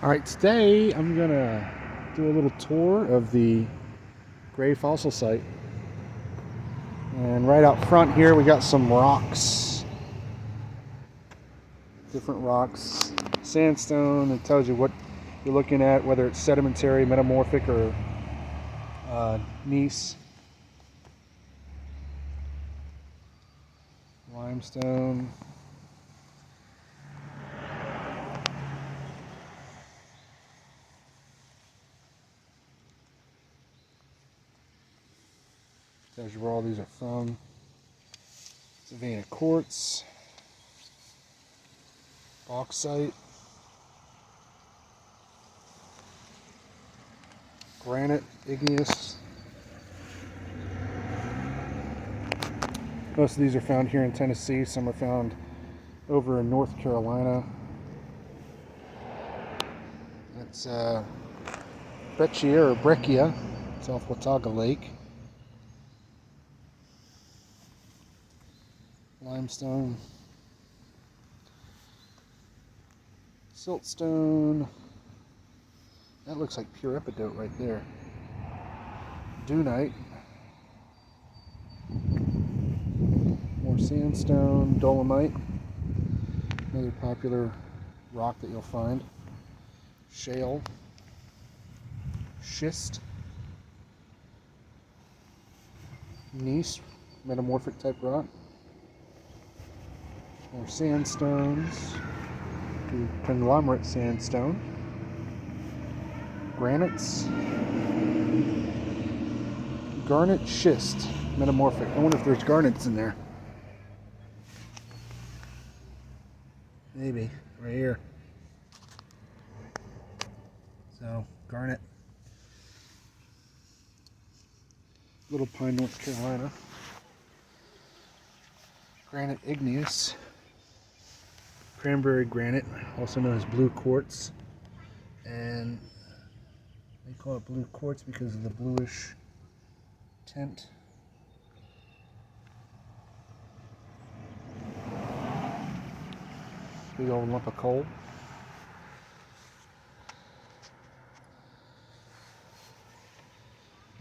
Alright, today I'm gonna do a little tour of the Gray Fossil Site. And right out front here we got some rocks. Different rocks. Sandstone, it tells you what you're looking at, whether it's sedimentary, metamorphic, or gneiss. Limestone. Tells you where all these are from. It's a vein of quartz, bauxite, granite, igneous. Most of these are found here in Tennessee. Some are found over in North Carolina. That's Breccia or Breccia. It's off Watauga Lake. Limestone. Siltstone. That looks like pure epidote right there. Dunite. More sandstone, dolomite. Another popular rock that you'll find. Shale. Schist. Gneiss, metamorphic type rock. More sandstones. Conglomerate sandstone. Granites. Garnet schist, metamorphic. I wonder if there's garnets in there. Maybe, right here. So, garnet. Little Pine, North Carolina. Granite igneous. Cranberry granite, also known as blue quartz. And they call it blue quartz because of the bluish tint. Big old lump of coal.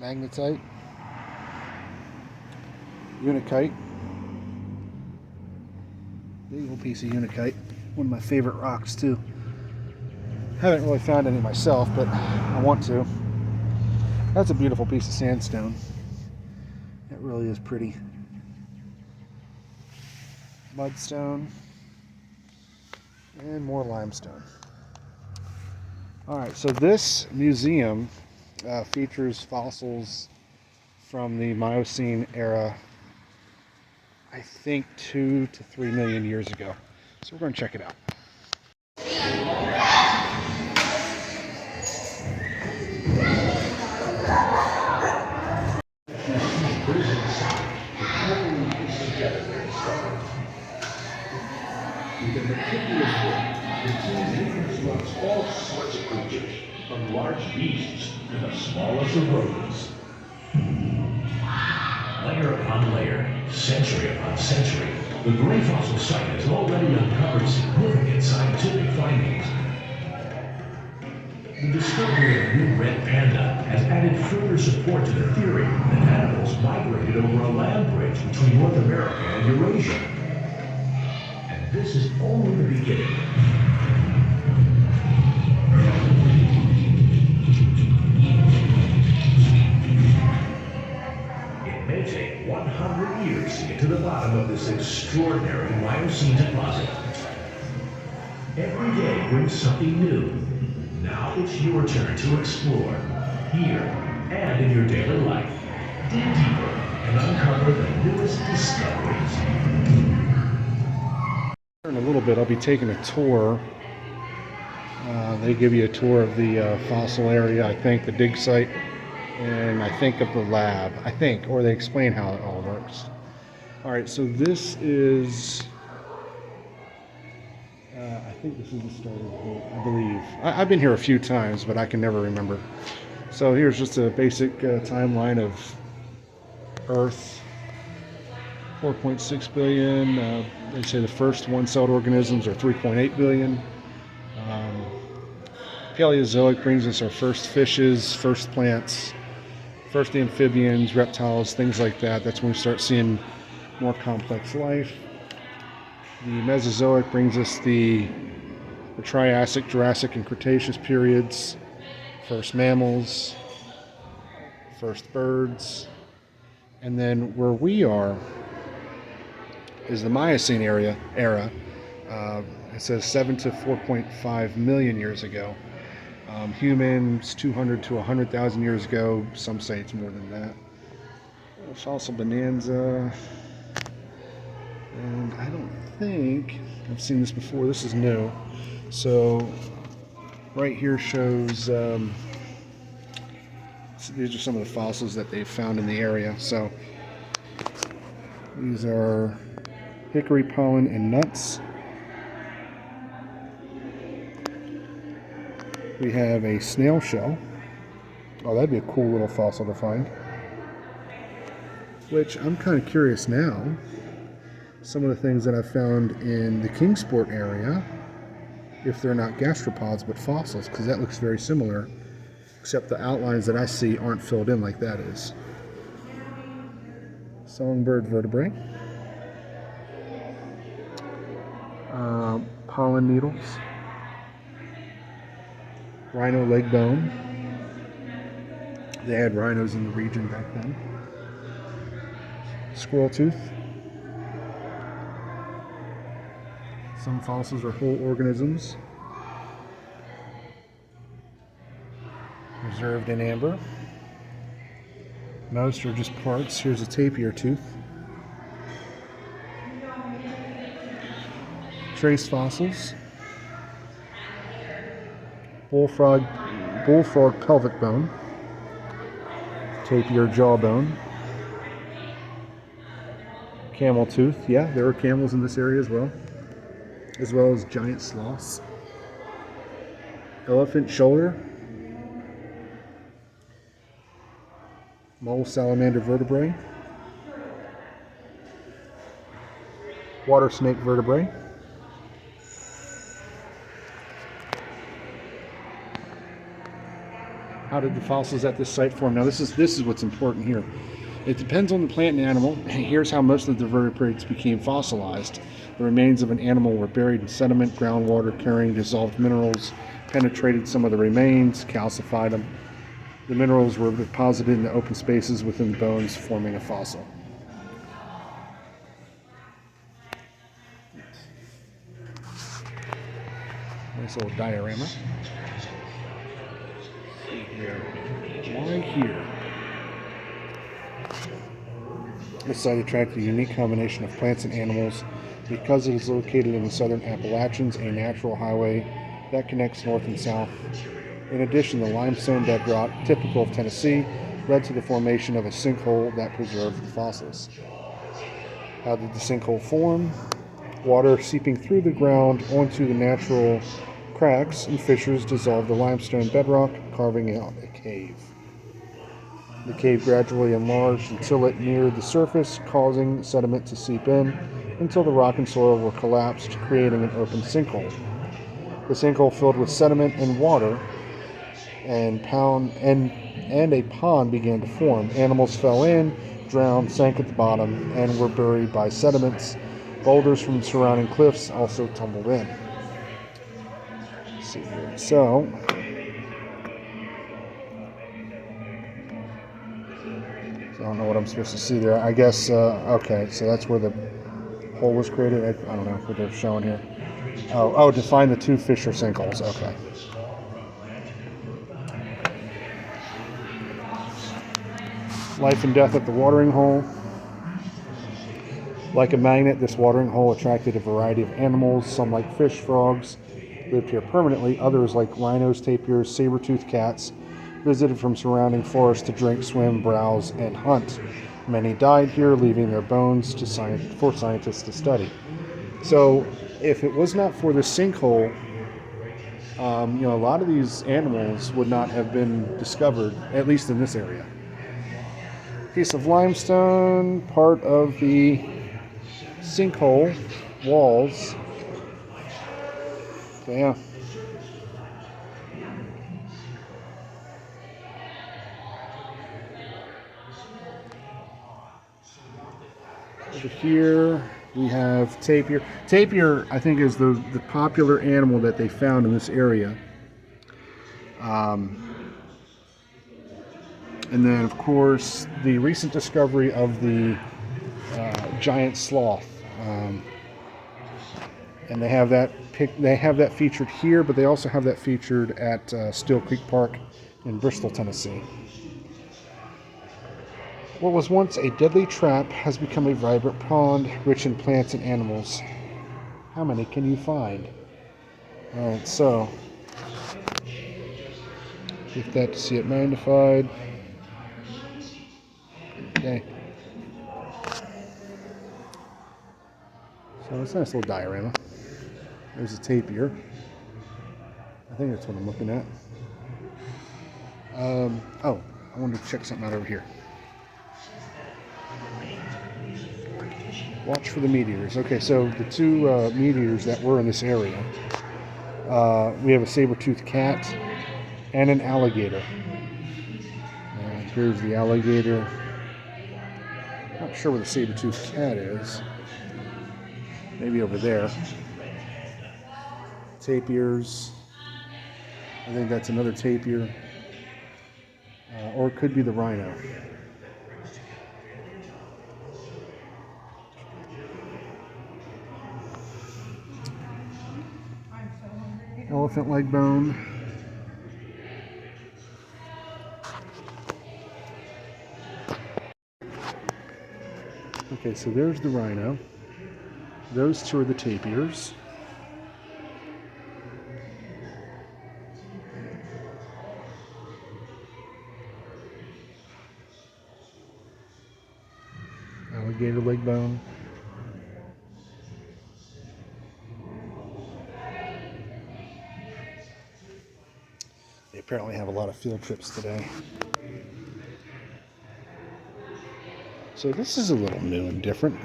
Magnetite. Unakite. Big old piece of unakite. One of my favorite rocks too. Haven't really found any myself, but I want to. That's a beautiful piece of sandstone. It really is pretty. Mudstone. And more limestone. Alright, so this museum features fossils from the Miocene era, I think 2 to 3 million years ago. So we're going to check it out. With a meticulous work, the team reconstructs all sorts of creatures, from large beasts to the smallest of rodents. Layer upon layer, century upon century, the Gray Fossil Site has already uncovered significant scientific findings. The discovery of new red panda has added further support to the theory that animals migrated over a land bridge between North America and Eurasia. And this is only the beginning. It may take 100 years to get to the bottom of this extraordinary Miocene deposit. Every day brings something new. Now it's your turn to explore, here and in your daily life. Dig deeper and uncover the newest discoveries. In a little bit, I'll be taking a tour. They give you a tour of the fossil area, I think, the dig site, and I think of the lab, or they explain how it all works. Alright, so this is, I think this is the start of the boat, I believe. I've been here a few times, but I can never remember. So here's just a basic timeline of Earth. 4.6 billion. They say the first one-celled organisms are 3.8 billion. Paleozoic brings us our first fishes, first plants, first amphibians, reptiles, things like that. That's when we start seeing more complex life. The Mesozoic brings us the Triassic, Jurassic, and Cretaceous periods, first mammals, first birds, and then where we are is the Miocene era. It says 7 to 4.5 million years ago. Humans 200 to 100,000 years ago. Some say it's more than that. Fossil bonanza. And I don't think I've seen this before. This is new. So right here shows these are some of the fossils that they've found in the area. So these are hickory pollen and nuts. We have a snail shell. Oh, that'd be a cool little fossil to find. Which I'm kind of curious now. Some of the things that I've found in the Kingsport area, if they're not gastropods but fossils, because that looks very similar, except the outlines that I see aren't filled in like that is. Songbird vertebrae. Pollen needles. Rhino leg bone. They had rhinos in the region back then. Squirrel tooth. Some fossils are whole organisms. Preserved in amber. Most are just parts. Here's a tapir tooth. Trace fossils. Bullfrog pelvic bone. Tapir jawbone. Camel tooth. Yeah, there were camels in this area as well as giant sloths. Elephant shoulder. Mole salamander vertebrae. Water snake vertebrae. How did the fossils at this site form? Now this is what's important here. It depends on the plant and animal. Here's how most of the vertebrates became fossilized. The remains of an animal were buried in sediment, groundwater carrying dissolved minerals, penetrated some of the remains, calcified them. The minerals were deposited in the open spaces within the bones, forming a fossil. Nice little diorama. Why here? This site attracted a unique combination of plants and animals because it is located in the southern Appalachians, a natural highway that connects north and south. In addition, the limestone bedrock, typical of Tennessee, led to the formation of a sinkhole that preserved the fossils. How did the sinkhole form? Water seeping through the ground onto the natural cracks and fissures dissolved the limestone bedrock, carving out a cave. The cave gradually enlarged until it neared the surface, causing sediment to seep in until the rock and soil were collapsed, creating an open sinkhole. The sinkhole filled with sediment and water, and a pond began to form. Animals fell in, drowned, sank at the bottom, and were buried by sediments. Boulders from surrounding cliffs also tumbled in. Let's see here. So, I don't know what I'm supposed to see there. I guess, okay, so that's where the hole was created. I don't know what they're showing here. Oh, define the two fissure sinkholes. Okay. Life and death at the watering hole. Like a magnet, this watering hole attracted a variety of animals. Some, like fish, frogs, lived here permanently. Others, like rhinos, tapirs, saber-toothed cats, visited from surrounding forests to drink, swim, browse, and hunt. Many died here, leaving their bones for scientists to study. So, if it was not for this sinkhole, a lot of these animals would not have been discovered, at least in this area. Piece of limestone, part of the sinkhole walls. So, yeah. Over here we have tapir. Tapir, I think, is the popular animal that they found in this area. And then, of course, the recent discovery of the giant sloth. And they have that featured here, but they also have that featured at Still Creek Park in Bristol, Tennessee. What was once a deadly trap has become a vibrant pond rich in plants and animals. How many can you find? Alright, so shift that to see it magnified. Okay. So it's a nice little diorama. There's a tapir. I think that's what I'm looking at. Oh, I wanted to check something out over here. Watch for the meteors. Okay, so the two meteors that were in this area, we have a saber-toothed cat and an alligator. Here's the alligator. Not sure where the saber-toothed cat is. Maybe over there. Tapirs. I think that's another tapir. Or it could be the rhino. Elephant leg bone. Okay, so there's the rhino. Those two are the tapirs. Alligator leg bone. They apparently have a lot of field trips today. So this is a little new and different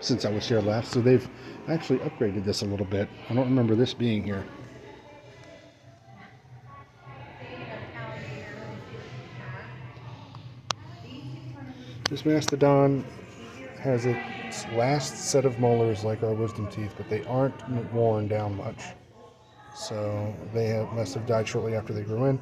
since I was here last. So they've actually upgraded this a little bit. I don't remember this being here. This mastodon has its last set of molars like our wisdom teeth, but they aren't worn down much. So must have died shortly after they grew in.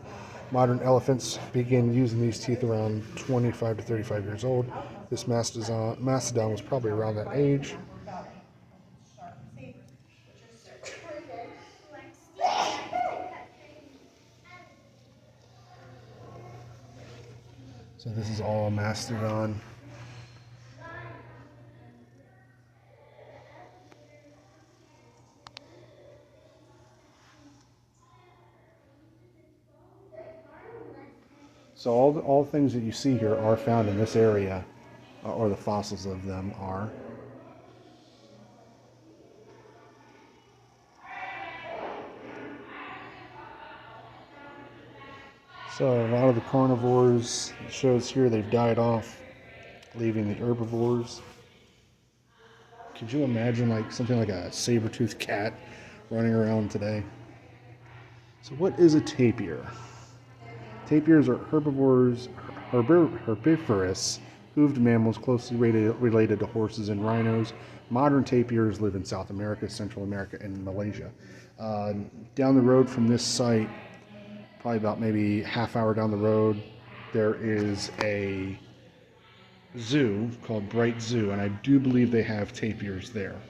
Modern elephants begin using these teeth around 25 to 35 years old. This mastodon was probably around that age. So this is all mastodon. So all the things that you see here are found in this area, or the fossils of them are. So a lot of the carnivores, it shows here, they've died off, leaving the herbivores. Could you imagine like something like a saber-toothed cat running around today? So what is a tapir? Tapirs are herbivorous, hooved mammals closely related to horses and rhinos. Modern tapirs live in South America, Central America, and Malaysia. Down the road from this site, probably about maybe half hour down the road, there is a zoo called Bright Zoo, and I do believe they have tapirs there.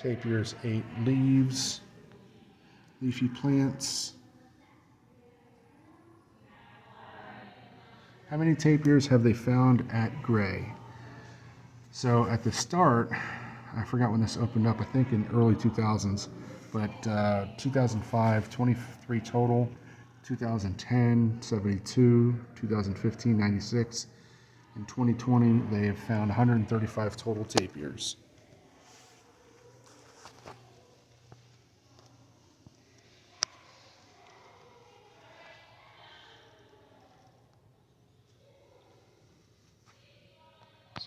Tapirs ate leaves, leafy plants. How many tapirs have they found at Gray? So at the start, I forgot when this opened up, I think in early 2000s, but 2005, 23 total, 2010, 72, 2015, 96. In 2020, they have found 135 total tapirs.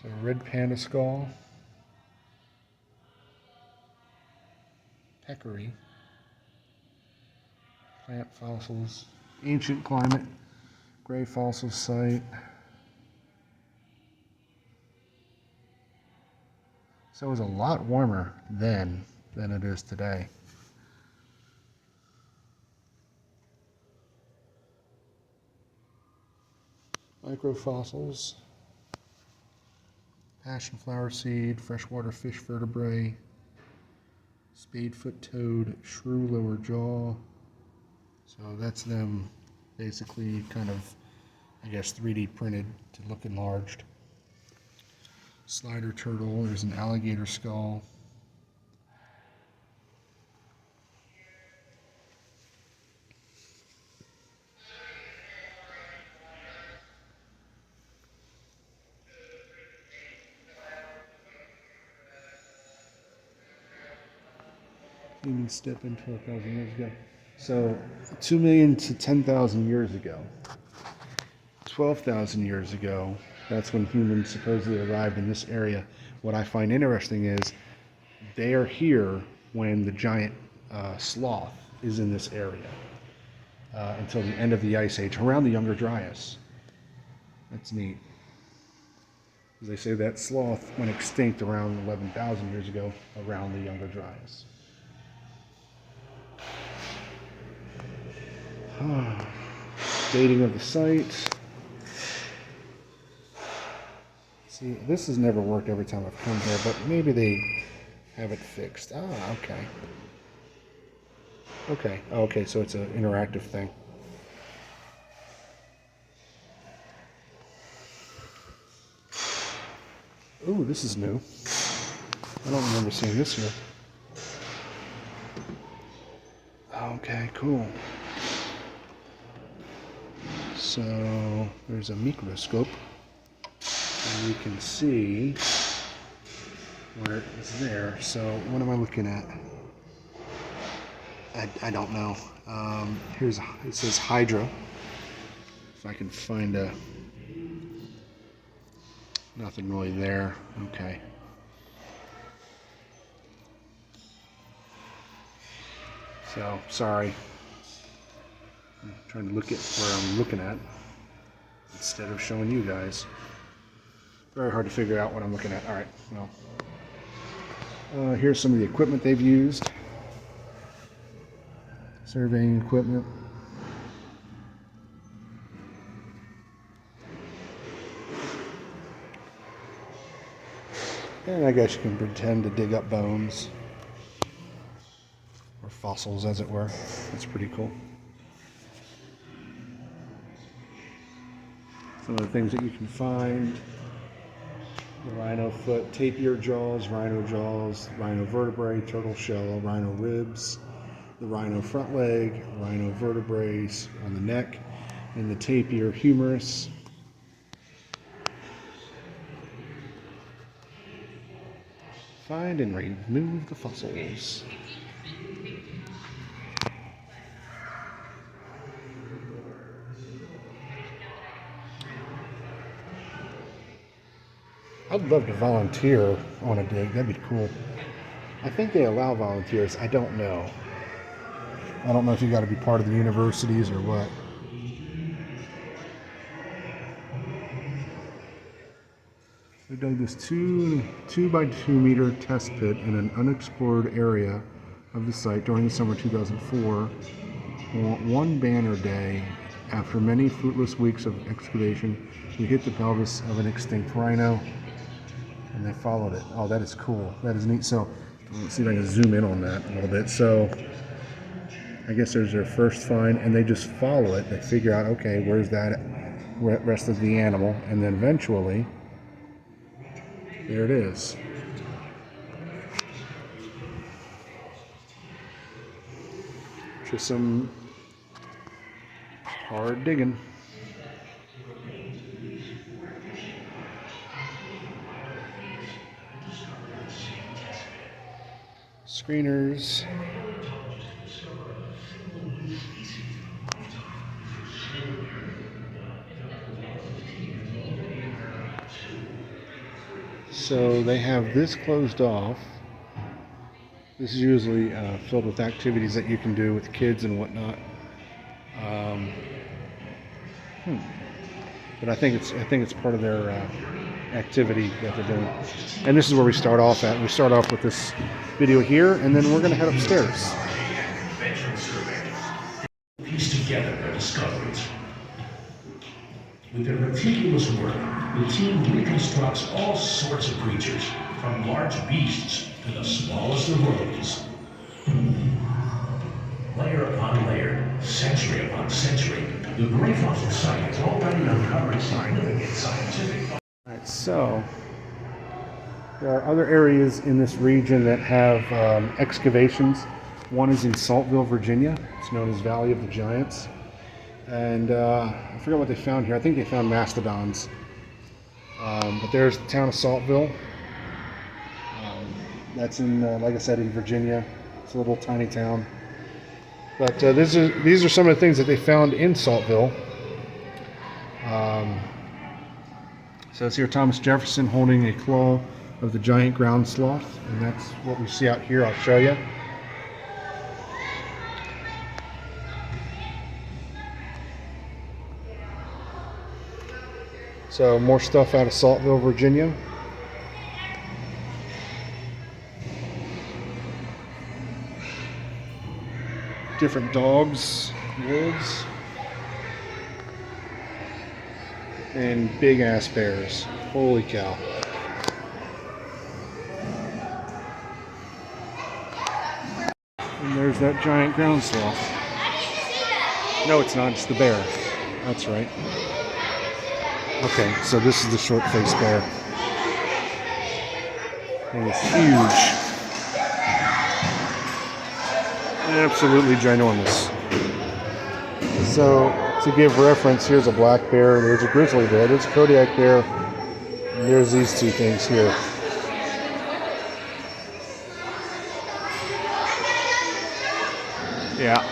So red panda skull, peccary, Plant fossils. Ancient climate. Gray fossil site. So it was a lot warmer then than it is today. Microfossils. Passionflower seed, freshwater fish vertebrae, spadefoot toad, shrew lower jaw. So that's them basically kind of, I guess, 3D printed to look enlarged. Slider turtle, there's an alligator skull. Human step in 12,000 years ago. So 2 million to 10,000 years ago. 12,000 years ago, that's when humans supposedly arrived in this area. What I find interesting is they are here when the giant sloth is in this area until the end of the Ice Age, around the Younger Dryas. That's neat. They say that sloth went extinct around 11,000 years ago, around the Younger Dryas. Dating of the site. See, this has never worked every time I've come here, but maybe they have it fixed. Ah, okay. Okay, so it's an interactive thing. Ooh, this is new. I don't remember seeing this here. Okay, cool. So there's a microscope, and you can see where it's there. So what am I looking at? I don't know. It says Hydra. If I can find nothing really there. Okay. So sorry. I'm trying to look at where I'm looking at instead of showing you guys. Very hard to figure out what I'm looking at. All right, well, here's some of the equipment they've used. Surveying equipment. And I guess you can pretend to dig up bones. Or fossils, as it were. That's pretty cool. Some of the things that you can find: the rhino foot, tapir jaws, rhino vertebrae, turtle shell, rhino ribs, the rhino front leg, rhino vertebrae on the neck, and the tapir humerus. Find and remove the fossils. I'd love to volunteer on a dig. That'd be cool. I think they allow volunteers. I don't know. I don't know if you got to be part of the universities or what. We dug this 2 by 2 meter test pit in an unexplored area of the site during the summer 2004. On one banner day, after many fruitless weeks of excavation, we hit the pelvis of an extinct rhino, and they followed it. Oh, that is cool. That is neat. So let's see if I can zoom in on that a little bit. So I guess there's their first find, and they just follow it. They figure out, okay, where's that rest of the animal, and then eventually, there it is. Just some hard digging. Screeners. So they have this closed off. This is usually filled with activities that you can do with kids and whatnot. Um, But I think it's part of their activity that they're doing. And this is where we start off at. We start off with this video here, and then we're going to head upstairs. Piece together their discoveries. With their meticulous work, the team reconstructs all sorts of creatures, from large beasts to the smallest of rodents. Layer upon layer, century upon century, the Great Fossil Site has already uncovered significant scientific. Alright, so there are other areas in this region that have excavations. One is in Saltville, Virginia. It's known as Valley of the Giants. And I forget what they found here. I think they found mastodons. But there's the town of Saltville. That's in, like I said, in Virginia. It's a little tiny town. But these are some of the things that they found in Saltville. Says here Thomas Jefferson holding a claw of the giant ground sloth, and that's what we see out here. I'll show you. So more stuff out of Saltville, Virginia. Different dogs, wolves, and big ass bears. Holy cow. And there's that giant ground sloth. No, it's not, it's the bear. That's right. Okay, so this is the short-faced bear. And it's huge. Absolutely ginormous. So, to give reference, here's a black bear, there's a grizzly bear, there's a Kodiak bear, and there's these two things here. Yeah.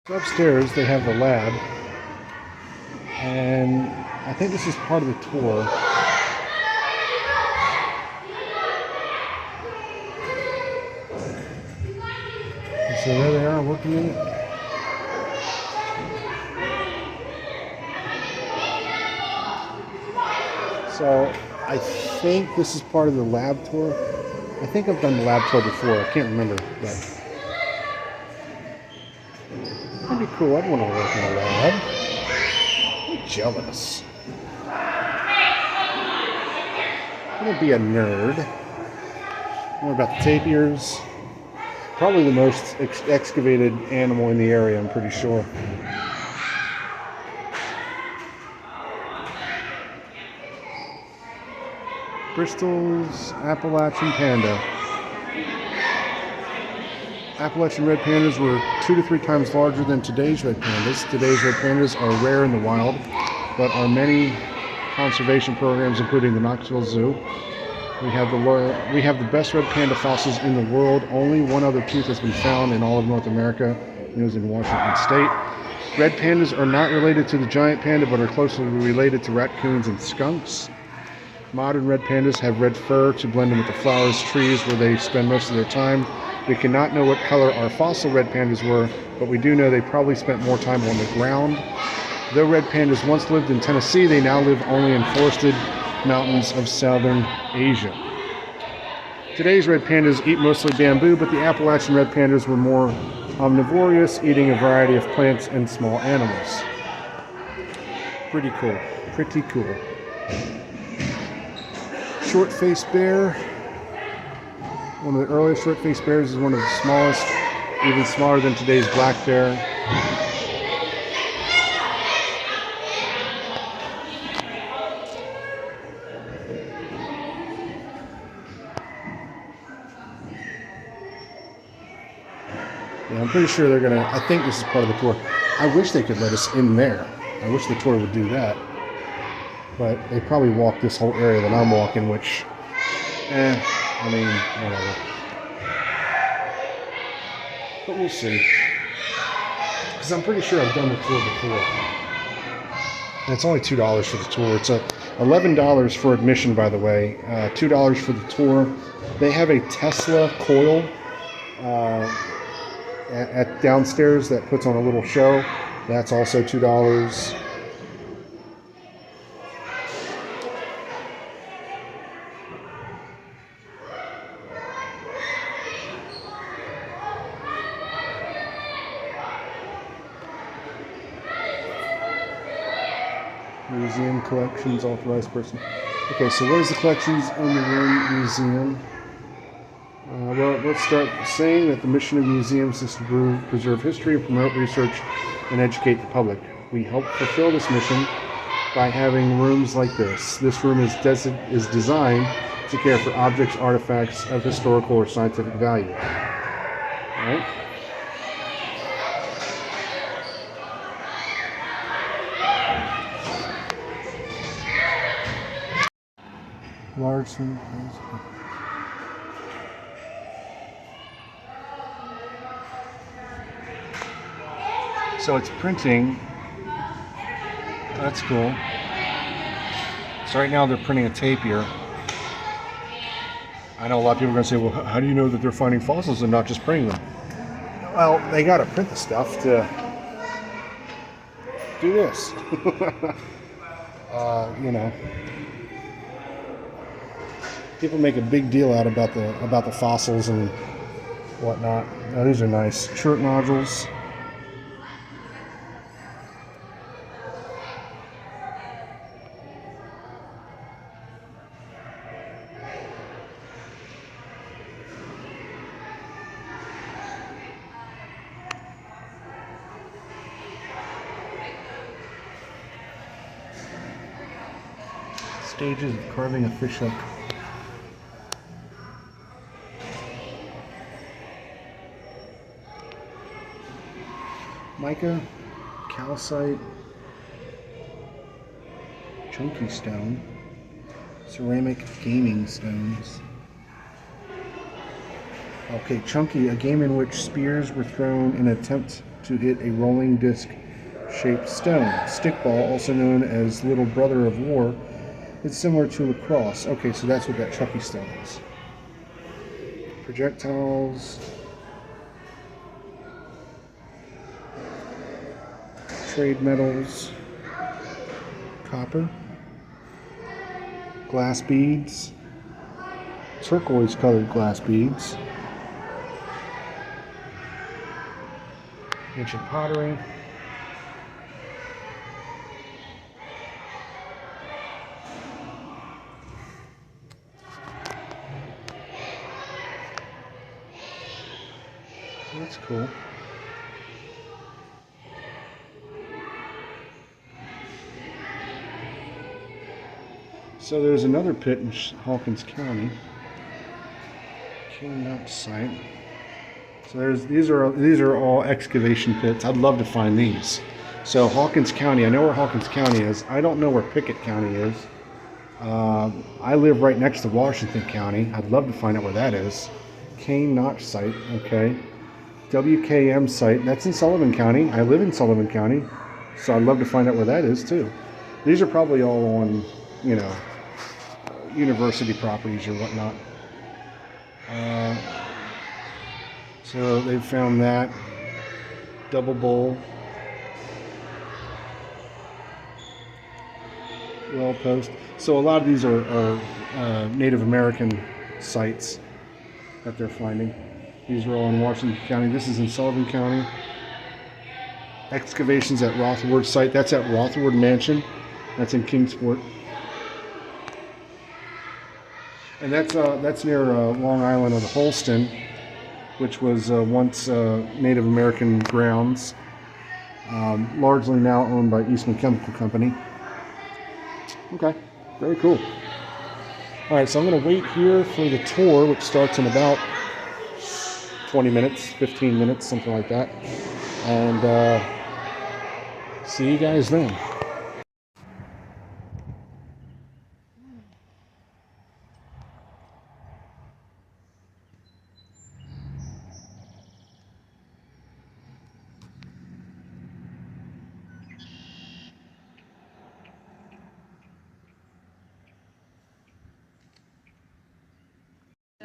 So upstairs they have the lab, and I think this is part of the tour. So there they are working in it. So I think this is part of the lab tour. I think I've done the lab tour before. I can't remember, but that'd be cool. I'd want to work in a lab. I'm jealous. I'm gonna be a nerd. More about the tapirs. Probably the most excavated animal in the area, I'm pretty sure. Bristol's Appalachian Panda. Appalachian red pandas were 2 to 3 times larger than today's red pandas. Today's red pandas are rare in the wild, but are many conservation programs, including the Knoxville Zoo. We have the best red panda fossils in the world. Only one other tooth has been found in all of North America. It was in Washington State. Red pandas are not related to the giant panda, but are closely related to raccoons and skunks. Modern red pandas have red fur to blend in with the flowers, trees, where they spend most of their time. We cannot know what color our fossil red pandas were, but we do know they probably spent more time on the ground. Though red pandas once lived in Tennessee, they now live only in forested mountains of southern Asia. Today's red pandas eat mostly bamboo, but the Appalachian red pandas were more omnivorous, eating a variety of plants and small animals. Pretty cool. Pretty cool. Short-faced bear. One of the earliest short-faced bears is one of the smallest, even smaller than today's black bear. Yeah, I'm pretty sure they're gonna, I think this is part of the tour. I wish they could let us in there. I wish the tour would do that. But they probably walk this whole area that I'm walking, which, I mean, whatever. But we'll see. Because I'm pretty sure I've done the tour before. And it's only $2 for the tour. It's $11 for admission, by the way. $2 for the tour. They have a Tesla coil at downstairs that puts on a little show. That's also $2. Museum collections, authorized person. Okay, so what is the collections in the room museum? Well, let's start saying that the mission of museums is to preserve history, promote research, and educate the public. We help fulfill this mission by having rooms like this. This room is designed to care for objects, artifacts of historical or scientific value. All right? Large. So it's printing. That's cool. So right now they're printing a tapir. I know a lot of people are going to say, well, how do you know that they're finding fossils and not just printing them? Well, they got to print the stuff to do this. You know, people make a big deal out about the fossils and whatnot. Now, these are nice chert nodules. Stages of carving a fishhook. Mica, calcite, chunky stone, ceramic gaming stones. Okay, chunky, a game in which spears were thrown in an attempt to hit a rolling disc-shaped stone. Stickball, also known as Little Brother of War, is similar to lacrosse. Okay, so that's what that chunky stone is. Projectiles. Trade metals. Copper. Glass beads. Turquoise colored glass beads. Ancient pottery. That's cool. So there's another pit in Hawkins County. King Nut site. So these are all excavation pits. I'd love to find these. So Hawkins County, I know where Hawkins County is. I don't know where Pickett County is. I live right next to Washington County. I'd love to find out where that is. Cane Notch site, okay. WKM site, that's in Sullivan County. I live in Sullivan County, so I'd love to find out where that is too. These are probably all on, you know, university properties or whatnot. So they've found that. Double bowl. Well post. So a lot of these are Native American sites that they're finding. These are all in Washington County. This is in Sullivan County. Excavations at Rothward site. That's at Rothward Mansion. That's in Kingsport. And that's near Long Island of the Holston, which was once Native American grounds, largely now owned by Eastman Chemical Company. Okay, very cool. All right, so I'm going to wait here for the tour, which starts in about 20 minutes, 15 minutes, something like that. And see you guys then.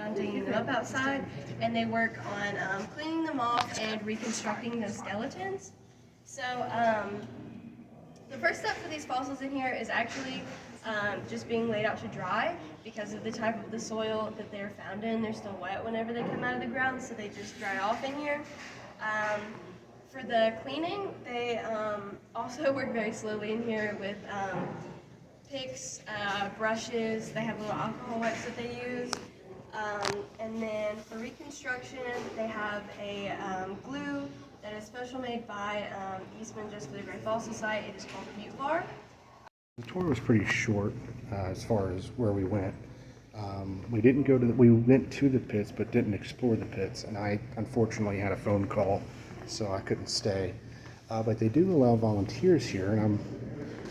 on digging them up outside, and they work on cleaning them off and reconstructing those skeletons. So the first step for these fossils in here is actually just being laid out to dry because of the type of the soil that they're found in. They're still wet whenever they come out of the ground, so they just dry off in here. For the cleaning, they also work very slowly in here with picks, brushes. They have little alcohol wipes that they use. And then for reconstruction, they have a glue that is special made by Eastman just for the Great Fossil Site. It is called Butlar. The tour was pretty short as far as where we went. We didn't go to we went to the pits but didn't explore the pits, and I unfortunately had a phone call, so I couldn't stay. But they do allow volunteers here, and I'm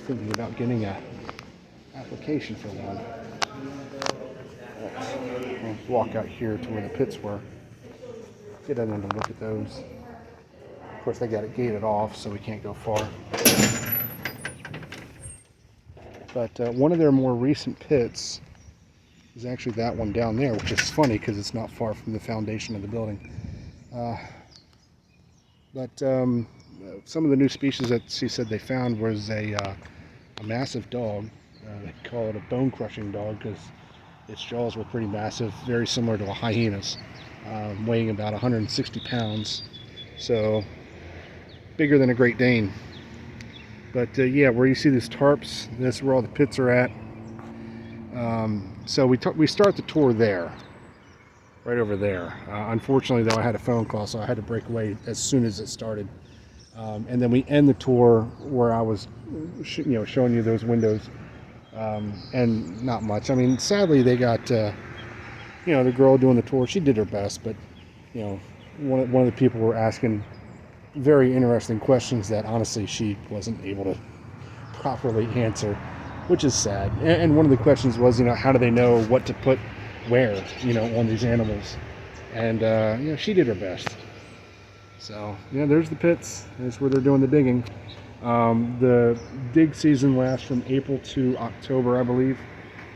thinking about getting a application for one. We'll walk out here to where the pits were. Get in and look at those. Of course, they got it gated off, so we can't go far. But one of their more recent pits is actually that one down there, which is funny because it's not far from the foundation of the building. But some of the new species that she said they found was a massive dog. They call it a bone-crushing dog because its jaws were pretty massive, very similar to a hyena's, weighing about 160 pounds. So bigger than a Great Dane. But yeah, where you see these tarps, that's where all the pits are at. So we start the tour there, right over there. Unfortunately, though, I had a phone call, so I had to break away as soon as it started. And then we end the tour where I was, showing you those windows, and not much. I mean, sadly, they got, the girl doing the tour. She did her best, but one of the people were asking very interesting questions that honestly she wasn't able to properly answer, which is sad. And one of the questions was, how do they know what to put where, on these animals? And she did her best. So there's the pits. That's where they're doing the digging. The dig season lasts from April to October, I believe,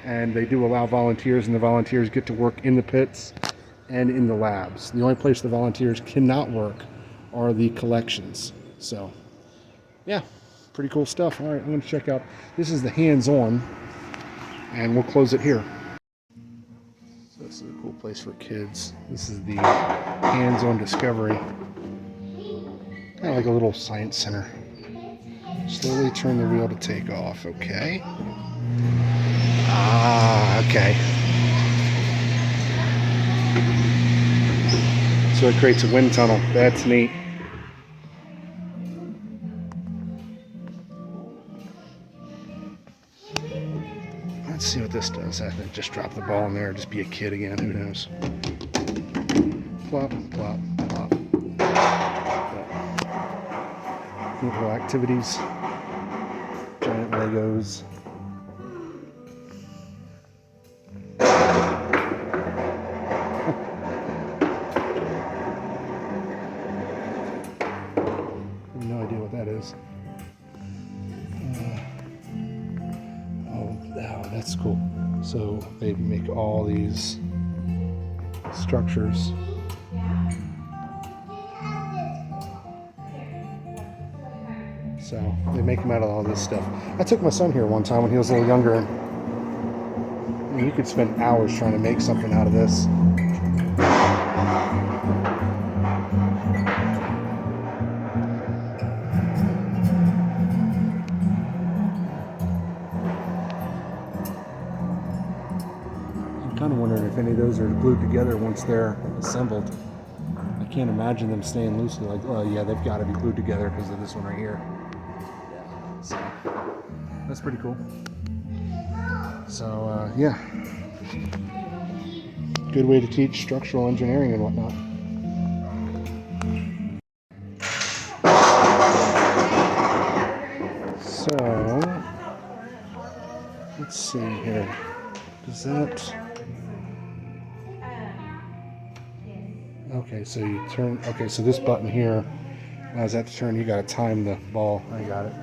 and they do allow volunteers, and the volunteers get to work in the pits and in the labs. The only place the volunteers cannot work are the collections. So yeah, pretty cool stuff. All right, I'm going to check out, this is the hands-on, and we'll close it here. So this is a cool place for kids. This is the hands-on discovery, kind of like a little science center. Slowly turn the wheel to take off. Okay. Okay. So it creates a wind tunnel. That's neat. Let's see what this does. I think just drop the ball in there, just be a kid again. Who knows? Plop, plop, plop. Neat little activities. Giant Legos. No idea what that is. Oh, that's cool. So they make all these structures. So they make them out of all this stuff. I took my son here one time when he was a little younger, and you could spend hours trying to make something out of this. I'm kind of wondering if any of those are glued together once they're assembled. I can't imagine them staying loosely. Like, oh yeah, they've got to be glued together because of this one right here. So that's pretty cool. So yeah, good way to teach structural engineering and whatnot. So let's see here. Does that? Okay, so you turn. Okay, so this button here allows that to turn. You got to time the ball. I got it.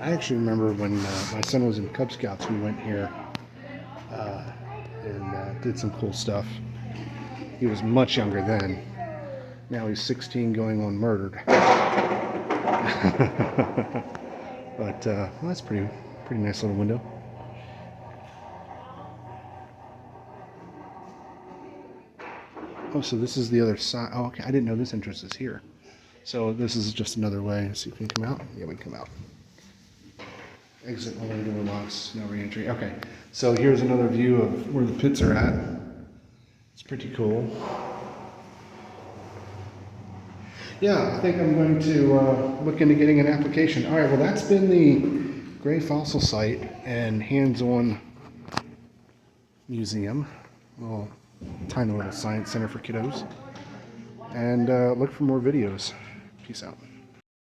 I actually remember when my son was in Cub Scouts, we went here and did some cool stuff. He was much younger then. Now he's 16 going on murdered. But well, that's pretty nice little window. Oh, so this is the other side. Oh, okay. I didn't know this entrance is here. So this is just another way. Let's see if we can come out. Yeah, we can come out. Exit only door locks, no re-entry. Okay, so here's another view of where the pits are at. It's pretty cool. Yeah, I think I'm going to look into getting an application. All right, well, that's been the Gray Fossil Site and Hands-On Museum. Little tiny little science center for kiddos. And look for more videos. Peace out.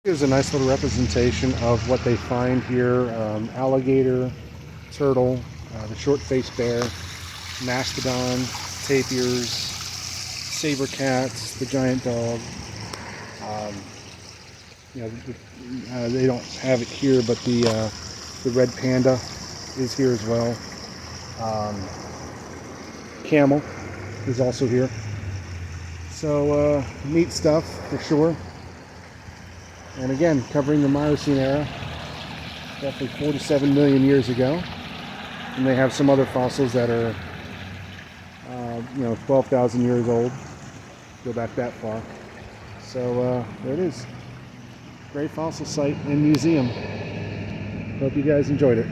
Here's a nice little representation of what they find here. Alligator, turtle, the short-faced bear, mastodon, tapirs, saber cats, the giant dog. You know, they don't have it here, but the red panda is here as well. Camel is also here. So neat stuff for sure. And again, covering the Miocene era, roughly 47 million years ago. And they have some other fossils that are, 12,000 years old. Go back that far. So there it is. Great fossil site and museum. Hope you guys enjoyed it.